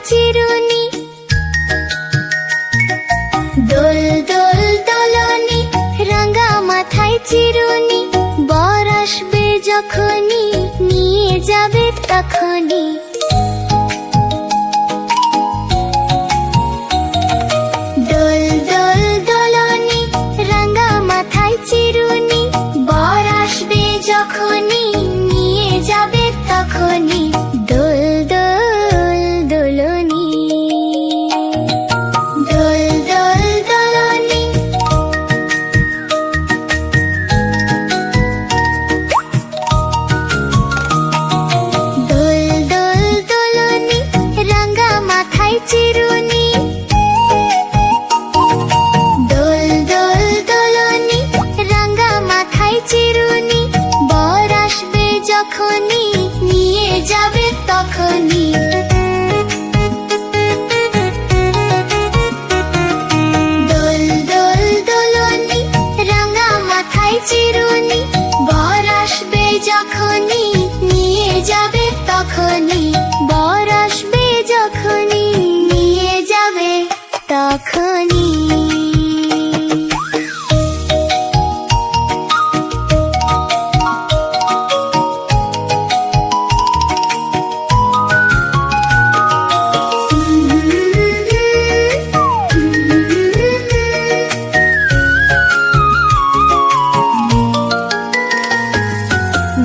চিরুনি। দোল দোল দোলনি, রাঙা মাথায় চিরুনি, বর আসবে যখনই নিয়ে যাবে তখনই। দোল দোল দোলনি, রাঙা মাথায় চিরুনি, বর আসবে যখনই নিয়ে যাবে তখনই। দোল দোল দোলনি, দোল দোল দোলনি। দোল দোল দোলনি, রাঙা মাথায় চিরুনি, দোল দোল দোলনি, রাঙা মাথায় চিরুনি, বর আসবে যখনই নিয়ে যাবে তখনই। দোল দোল দোলনি, রাঙা মাথায় চিরুনি, বর আসবে যখনই নিয়ে যাবে তখনই। বর আসবে যখনই নিয়ে যাবে তখনই।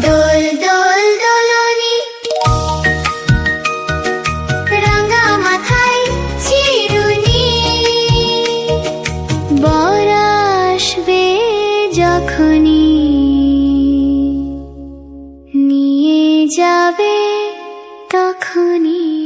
দোল দোল দোলনি, রাঙা মাথায় চিরুনি, বর আসবে যখনই নিয়ে যাবে তখনই।